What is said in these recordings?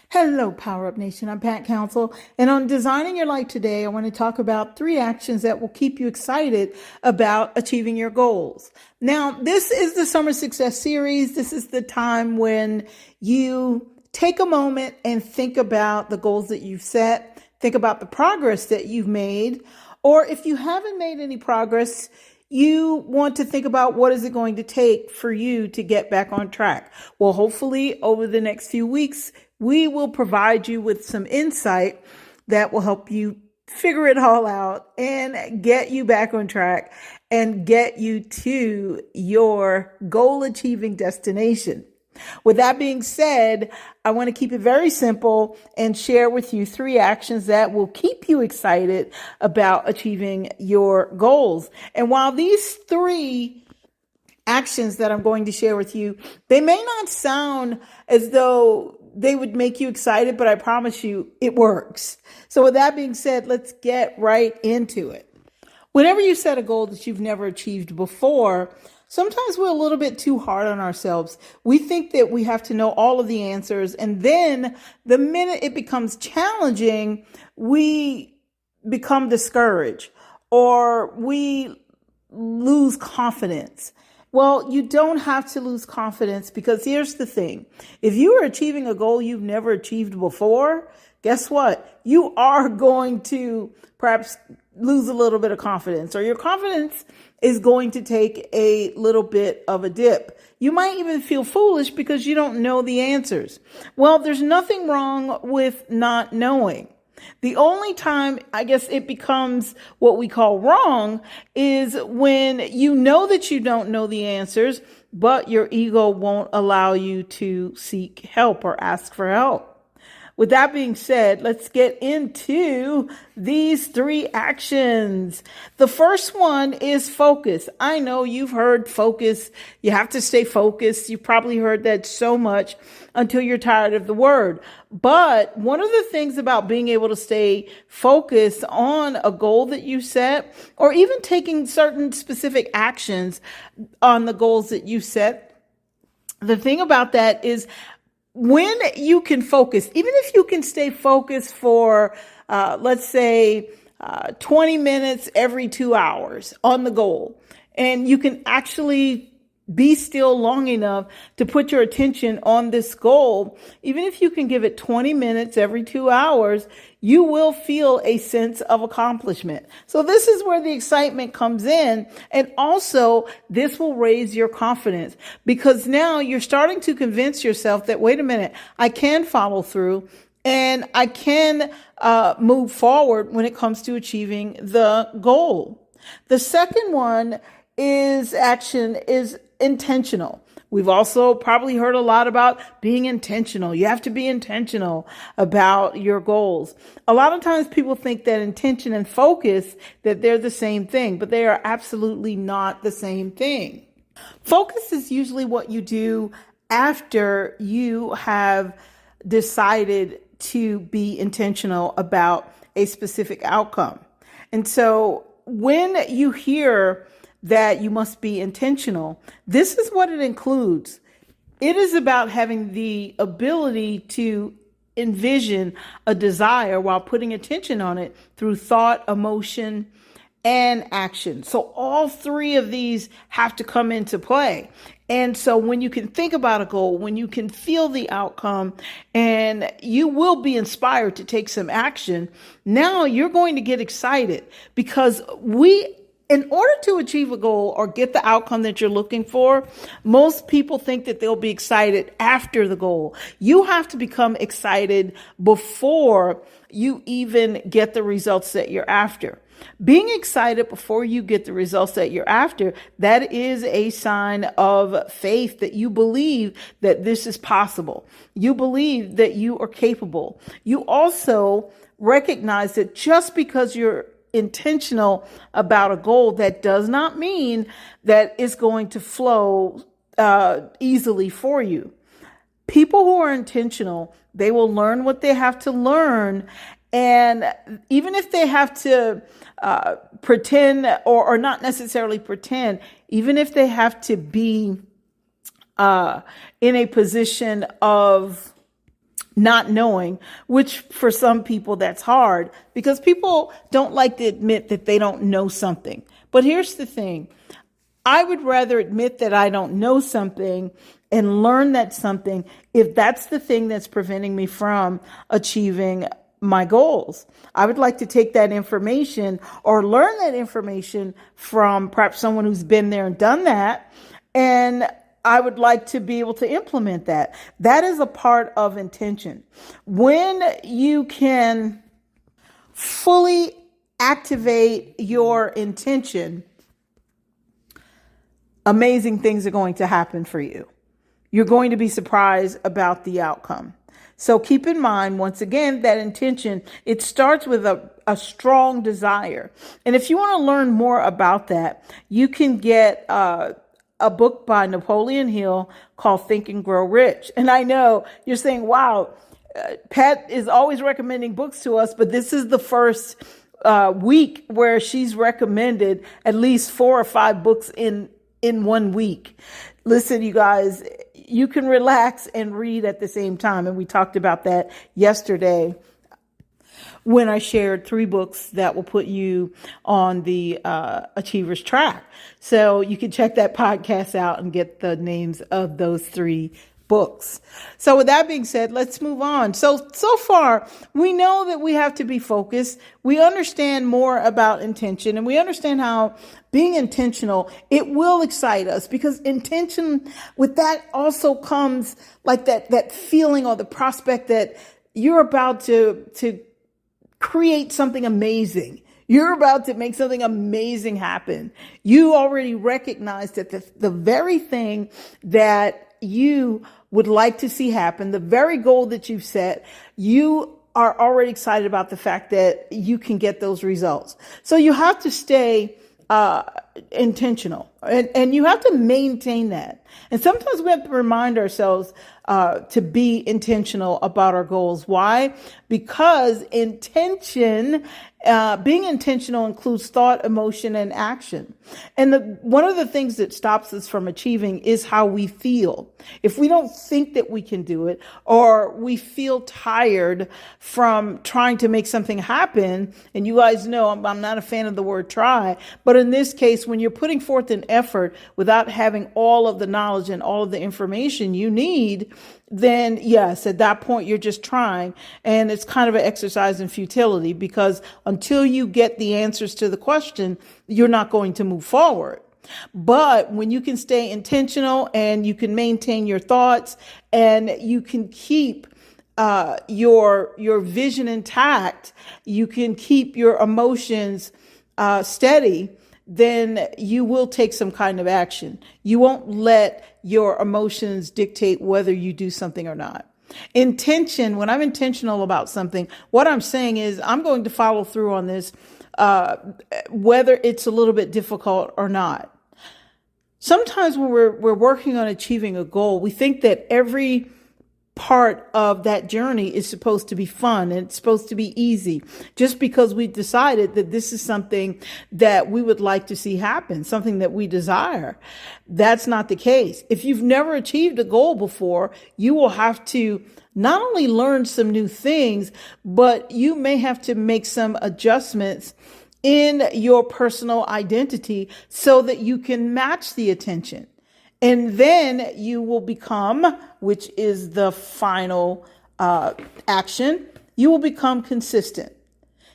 Hello, Power Up Nation. I'm Pat Council. And on Designing Your Life today, I want to talk about 3 actions that will keep you excited about achieving your goals. Now, this is the Summer Success Series. This is the time when you take a moment and think about the goals that you've set, think about the progress that you've made, or if you haven't made any progress, you want to think about what is it going to take for you to get back on track. Well, hopefully over the next few weeks, we will provide you with some insight that will help you figure it all out and get you back on track and get you to your goal achieving destination. With that being said, I want to keep it very simple and share with you 3 actions that will keep you excited about achieving your goals. And while these 3 actions that I'm going to share with you, they may not sound as though they would make you excited, but I promise you it works. So with that being said, let's get right into it. Whenever you set a goal that you've never achieved before, sometimes we're a little bit too hard on ourselves. We think that we have to know all of the answers. And then the minute it becomes challenging, we become discouraged or we lose confidence. Well, you don't have to lose confidence, because here's the thing. If you are achieving a goal you've never achieved before, guess what? You are going to perhaps lose a little bit of confidence, or your confidence is going to take a little bit of a dip. You might even feel foolish because you don't know the answers. Well, there's nothing wrong with not knowing. The only time I guess it becomes what we call wrong is when you know that you don't know the answers, but your ego won't allow you to seek help or ask for help. With that being said, let's get into these 3 actions. The first one is focus. I know you've heard focus. You have to stay focused. You've probably heard that so much until you're tired of the word. But one of the things about being able to stay focused on a goal that you set, or even taking certain specific actions on the goals that you set, the thing about that is, when you can focus, even if you can stay focused for, let's say, 20 minutes every 2 hours on the goal, and you can actually be still long enough to put your attention on this goal, even if you can give it 20 minutes every 2 hours, you will feel a sense of accomplishment. So this is where the excitement comes in. And also, this will raise your confidence, because now you're starting to convince yourself that, wait a minute, I can follow through and I can move forward when it comes to achieving the goal. The second one is intentional. We've also probably heard a lot about being intentional. You have to be intentional about your goals. A lot of times people think that intention and focus, that they're the same thing, but they are absolutely not the same thing. Focus is usually what you do after you have decided to be intentional about a specific outcome. And so when you hear that you must be intentional, this is what it includes. It is about having the ability to envision a desire while putting attention on it through thought, emotion, and action. So all 3 of these have to come into play. And so when you can think about a goal, when you can feel the outcome, and you will be inspired to take some action, now you're going to get excited, because in order to achieve a goal or get the outcome that you're looking for, most people think that they'll be excited after the goal. You have to become excited before you even get the results that you're after. Being excited before you get the results that you're after, that is a sign of faith, that you believe that this is possible. You believe that you are capable. You also recognize that just because you're intentional about a goal, that does not mean that it's going to flow easily for you. People who are intentional, they will learn what they have to learn. And even if they have to pretend or not necessarily pretend, even if they have to be in a position of not knowing, which for some people that's hard because people don't like to admit that they don't know something. But here's the thing. I would rather admit that I don't know something and learn that something if that's the thing that's preventing me from achieving my goals. I would like to take that information or learn that information from perhaps someone who's been there and done that. And I would like to be able to implement that. That is a part of intention. When you can fully activate your intention, amazing things are going to happen for you. You're going to be surprised about the outcome. So keep in mind, once again, that intention, it starts with a strong desire. And if you want to learn more about that, you can get a book by Napoleon Hill called Think and Grow Rich. And I know you're saying, wow, Pat is always recommending books to us, but this is the first week where she's recommended at least 4 or 5 books in 1 week. Listen, you guys, you can relax and read at the same time. And we talked about that yesterday when I shared 3 books that will put you on the Achievers track. So you can check that podcast out and get the names of those 3 books. So with that being said, let's move on. So far, we know that we have to be focused. We understand more about intention, and we understand how being intentional, it will excite us, because intention, with that also comes like that feeling or the prospect that you're about to create something amazing. You're about to make something amazing happen. You already recognize that the very thing that you would like to see happen, the very goal that you've set, you are already excited about the fact that you can get those results. So you have to stay intentional, and you have to maintain that. And sometimes we have to remind ourselves to be intentional about our goals. Why? Because being intentional includes thought, emotion, and action. And one of the things that stops us from achieving is how we feel. If we don't think that we can do it, or we feel tired from trying to make something happen, and you guys know I'm not a fan of the word try, but in this case, when you're putting forth an effort without having all of the knowledge and all of the information you need, then yes, at that point, you're just trying. And it's kind of an exercise in futility, because until you get the answers to the question, you're not going to move forward. But when you can stay intentional and you can maintain your thoughts and you can keep your vision intact, you can keep your emotions steady, then you will take some kind of action. You won't let your emotions dictate whether you do something or not. Intention, when I'm intentional about something, what I'm saying is I'm going to follow through on this, whether it's a little bit difficult or not. Sometimes when we're working on achieving a goal, we think that every part of that journey is supposed to be fun and it's supposed to be easy, just because we decided that this is something that we would like to see happen, something that we desire. That's not the case. If you've never achieved a goal before, you will have to not only learn some new things, but you may have to make some adjustments in your personal identity so that you can match the attention. And then you will become, which is the final action, you will become consistent.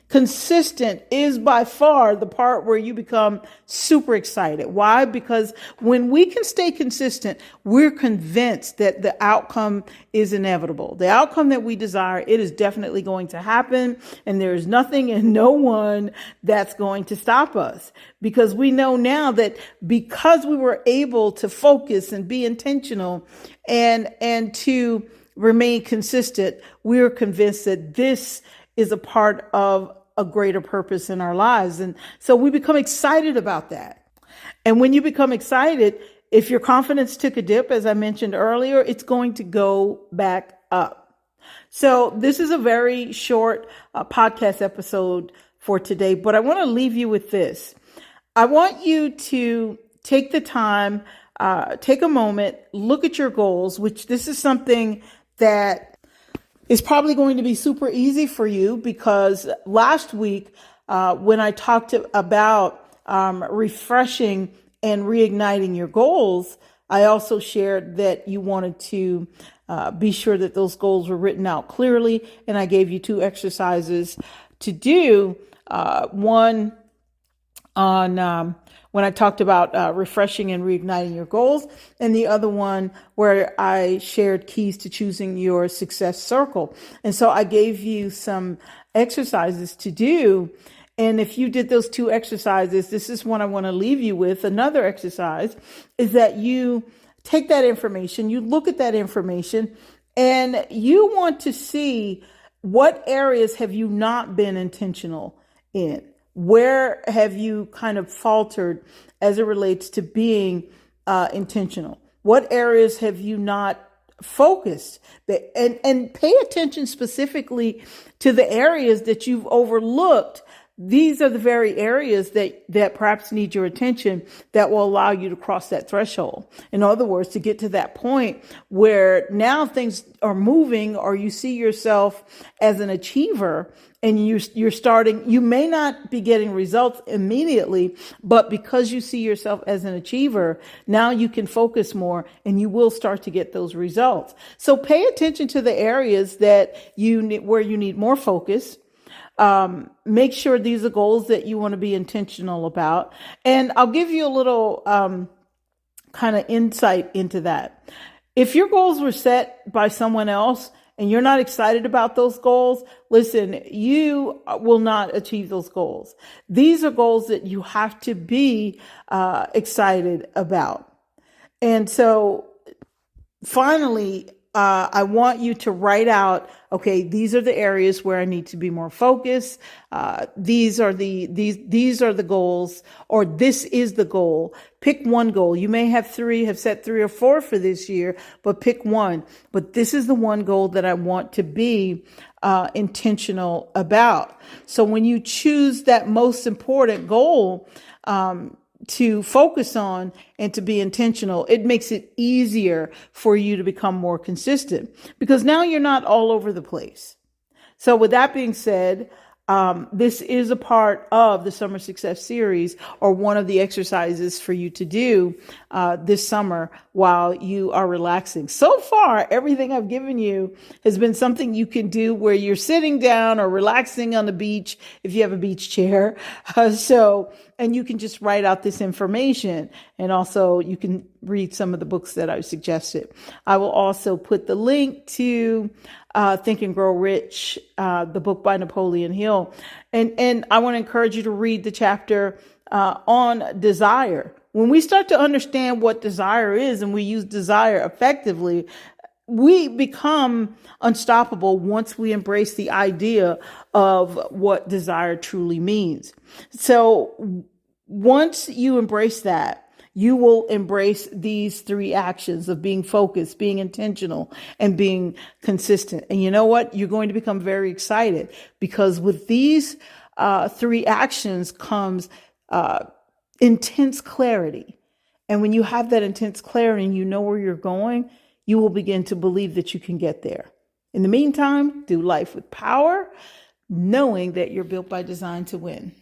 Consistent is by far the part where you become super excited. Why? Because when we can stay consistent, we're convinced that the outcome is inevitable. The outcome that we desire, it is definitely going to happen. And there is nothing and no one that's going to stop us. Because we know now that because we were able to focus and be intentional and to remain consistent, we're convinced that this is a part of a greater purpose in our lives. And so we become excited about that. And when you become excited, if your confidence took a dip, as I mentioned earlier, it's going to go back up. So this is a very short podcast episode for today, but I want to leave you with this. I want you to take the time, take a moment, look at your goals, which this is something that It's probably going to be super easy for you because last week, when I talked about refreshing and reigniting your goals, I also shared that you wanted to be sure that those goals were written out clearly. And I gave you 2 exercises to do. One on when I talked about refreshing and reigniting your goals, and the other one where I shared keys to choosing your success circle. And so I gave you some exercises to do. And if you did those 2 exercises, this is one I want to leave you with. Another exercise is that you take that information, you look at that information, and you want to see what areas have you not been intentional in. Where have you kind of faltered as it relates to being intentional? What areas have you not focused? And pay attention specifically to the areas that you've overlooked. These are the very areas that perhaps need your attention that will allow you to cross that threshold. In other words, to get to that point where now things are moving, or you see yourself as an achiever, and you're starting, you may not be getting results immediately, but because you see yourself as an achiever, now you can focus more and you will start to get those results. So pay attention to the areas that where you need more focus. Make sure these are goals that you want to be intentional about. And I'll give you a little kind of insight into that. If your goals were set by someone else and you're not excited about those goals, listen, you will not achieve those goals. These are goals that you have to be excited about. And so finally, I want you to write out, okay, these are the areas where I need to be more focused. These are the goals, or this is the goal. Pick one goal. You may have set 3 or 4 for this year, but pick one. But this is the one goal that I want to be intentional about. So when you choose that most important goal, to focus on and to be intentional, it makes it easier for you to become more consistent because now you're not all over the place. So with that being said, this is a part of the Summer Success Series, or one of the exercises for you to do this summer while you are relaxing. So far, everything I've given you has been something you can do where you're sitting down or relaxing on the beach if you have a beach chair. And you can just write out this information, and also you can read some of the books that I've suggested. I will also put the link to Think and Grow Rich, the book by Napoleon Hill. And I want to encourage you to read the chapter on desire. When we start to understand what desire is and we use desire effectively, we become unstoppable once we embrace the idea of what desire truly means. So once you embrace that, you will embrace these 3 actions of being focused, being intentional, and being consistent. And you know what? You're going to become very excited because with these 3 actions comes intense clarity. And when you have that intense clarity and you know where you're going, you will begin to believe that you can get there. In the meantime, do life with power, knowing that you're built by design to win.